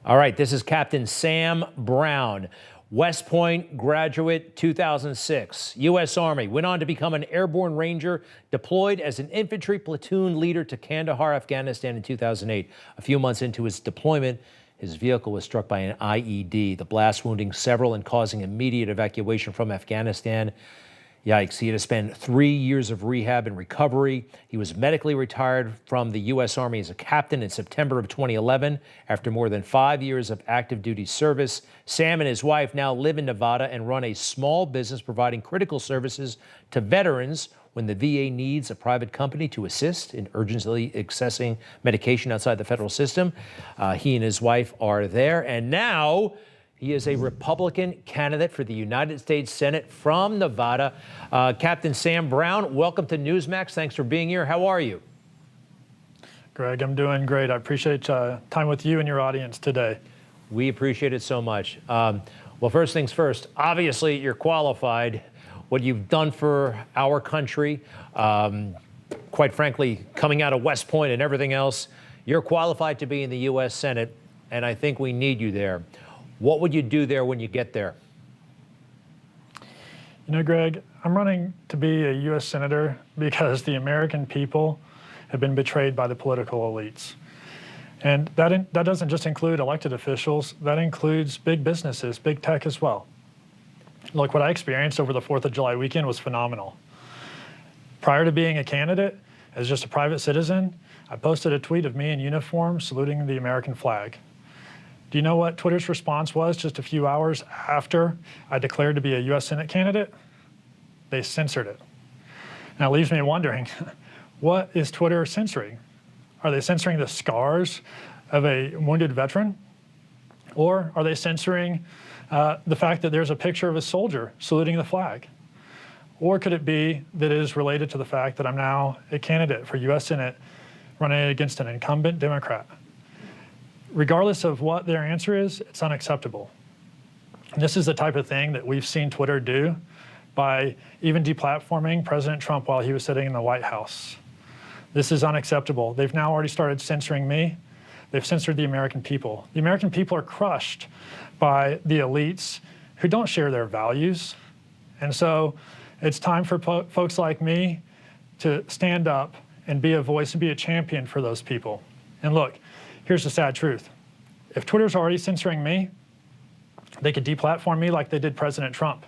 All right, this is Captain Sam Brown, West Point graduate, 2006, U.S. Army, went on to become an airborne ranger, deployed as an infantry platoon leader to Kandahar, Afghanistan in 2008. A few months into his deployment, his vehicle was struck by an IED, the blast wounding several and causing immediate evacuation from Afghanistan. Yikes, he had to spend 3 years of rehab and recovery. He was medically retired from the U.S. Army as a captain in September of 2011. After more than 5 years of active duty service, Sam and his wife now live in Nevada and run a small business providing critical services to veterans when the VA needs a private company to assist in urgently accessing medication outside the federal system. He and his wife are there, and now he is a Republican candidate for the United States Senate from Nevada. Captain Sam Brown, welcome to Newsmax. Thanks for being here. How are you? Greg, I'm doing great. I appreciate time with you and your audience today. We appreciate it so much. Well, first things first, obviously you're qualified. What you've done for our country, quite frankly, coming out of West Point and everything else, you're qualified to be in the U.S. Senate, and I think we need you there. What would you do there when you get there? You know, Greg, I'm running to be a U.S. Senator because the American people have been betrayed by the political elites. And that doesn't just include elected officials, that includes big businesses, big tech as well. Look, what I experienced over the 4th of July weekend was phenomenal. Prior to being a candidate, as just a private citizen, I posted a tweet of me in uniform saluting the American flag. Do you know what Twitter's response was just a few hours after I declared to be a U.S. Senate candidate? They censored it. Now it leaves me wondering, what is Twitter censoring? Are they censoring the scars of a wounded veteran? Or are they censoring the fact that there's a picture of a soldier saluting the flag? Or could it be that it is related to the fact that I'm now a candidate for U.S. Senate running against an incumbent Democrat? Regardless of what their answer is, it's unacceptable. And this is the type of thing that we've seen Twitter do by even deplatforming President Trump while he was sitting in the White House. This is unacceptable. They've now already started censoring me. They've censored the American people. The American people are crushed by the elites who don't share their values. And so it's time for folks like me to stand up and be a voice and be a champion for those people. And look, here's the sad truth. If Twitter's already censoring me, they could deplatform me like they did President Trump.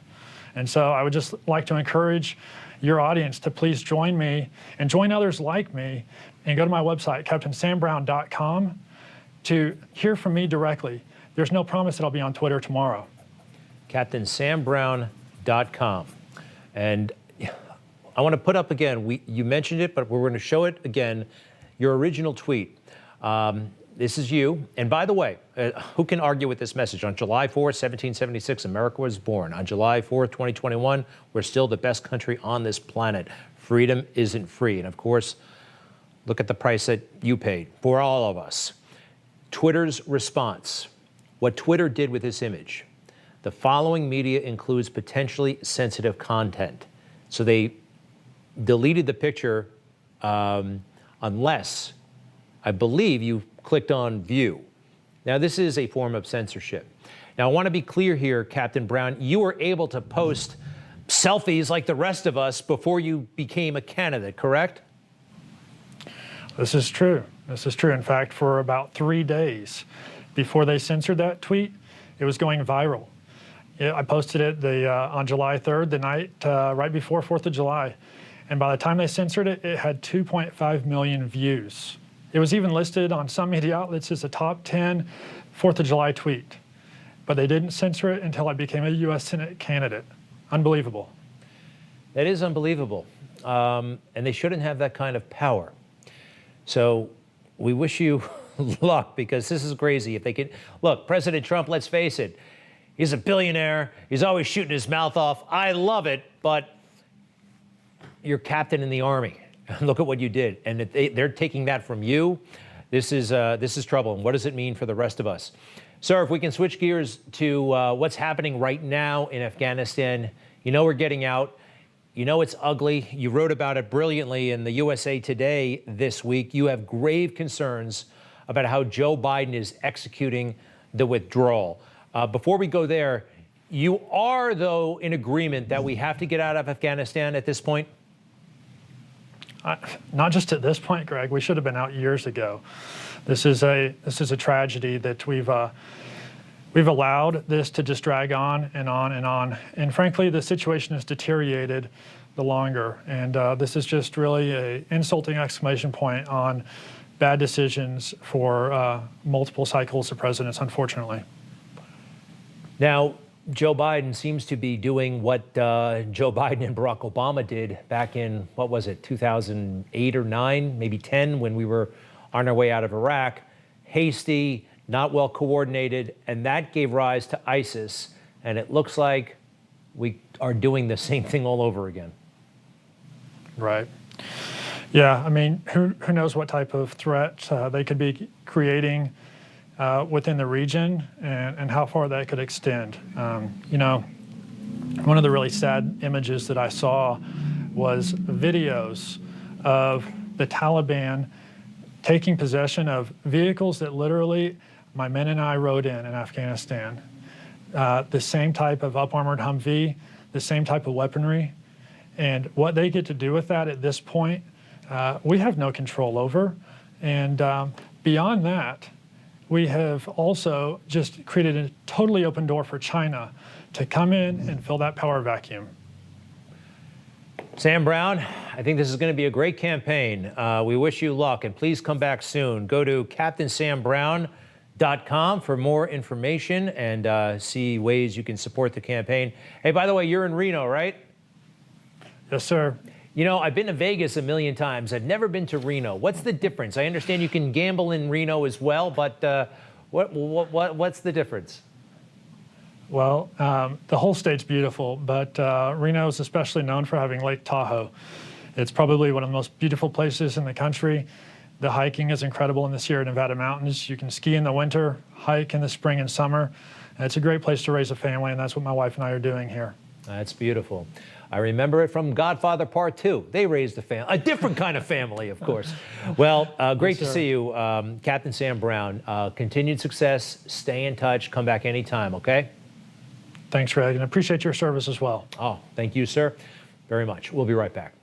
And so I would just like to encourage your audience to please join me and join others like me and go to my website, CaptainSamBrown.com, to hear from me directly. There's no promise that I'll be on Twitter tomorrow. CaptainSamBrown.com. And I want to put up again, you mentioned it, but we're going to show it again, your original tweet. This is you. And by the way, who can argue with this message? On July 4th, 1776, America was born. On July 4th, 2021, we're still the best country on this planet. Freedom isn't free. And of course, look at the price that you paid for all of us. Twitter's response. What Twitter did with this image. The following media includes potentially sensitive content. So they deleted the picture unless, I believe, you clicked on view. Now, this is a form of censorship. Now, I want to be clear here, Captain Brown, you were able to post selfies like the rest of us before you became a candidate, correct? This is true. This is true. In fact, for about 3 days before they censored that tweet, it was going viral. I posted it on July 3rd, the night right before 4th of July. And by the time they censored it, it had 2.5 million views. It was even listed on some media outlets as a top 10 4th of July tweet. But they didn't censor it until I became a U.S. Senate candidate. Unbelievable. That is unbelievable. And they shouldn't have that kind of power. So we wish you luck, because this is crazy. If they could, look, President Trump, let's face it, he's a billionaire. He's always shooting his mouth off. I love it, but you're captain in the Army. Look at what you did. And if they're taking that from you, this is trouble. And what does it mean for the rest of us? Sir, if we can switch gears to what's happening right now in Afghanistan. You know we're getting out. You know it's ugly. You wrote about it brilliantly in the USA Today this week. You have grave concerns about how Joe Biden is executing the withdrawal. Before we go there, you are, though, in agreement that we have to get out of Afghanistan at this point? Not just at this point, Greg. We should have been out years ago. This is a tragedy that we've allowed this to just drag on and on and on. And frankly, the situation has deteriorated the longer. And this is just really an insulting exclamation point on bad decisions for multiple cycles of presidents, unfortunately. Now, Joe Biden seems to be doing what Joe Biden and Barack Obama did back in, what was it, 2008 or 9, maybe 10, when we were on our way out of Iraq. Hasty, not well coordinated, and that gave rise to ISIS. And it looks like we are doing the same thing all over again. Right. Yeah, I mean, who knows what type of threat they could be creating within the region and how far that could extend. You know, one of the really sad images that I saw was videos of the Taliban taking possession of vehicles that literally my men and I rode in Afghanistan. The same type of up-armored Humvee, the same type of weaponry. And what they get to do with that at this point, we have no control over. And beyond that, we have also just created a totally open door for China to come in and fill that power vacuum. Sam Brown, I think this is going to be a great campaign. We wish you luck, and please come back soon. Go to CaptainSamBrown.com for more information and see ways you can support the campaign. Hey, by the way, you're in Reno, right? Yes, sir. You know, I've been to Vegas a million times. I've never been to Reno. What's the difference? I understand you can gamble in Reno as well, but what's the difference? Well, the whole state's beautiful, but Reno is especially known for having Lake Tahoe. It's probably one of the most beautiful places in the country. The hiking is incredible in the Sierra Nevada mountains. You can ski in the winter, hike in the spring and summer. And it's a great place to raise a family, and that's what my wife and I are doing here. That's beautiful. I remember it from Godfather Part 2. They raised a different kind of family, of course. Well, great to see you, Captain Sam Brown. Continued success. Stay in touch. Come back anytime, okay? Thanks, Greg, and appreciate your service as well. Oh, thank you, sir, very much. We'll be right back.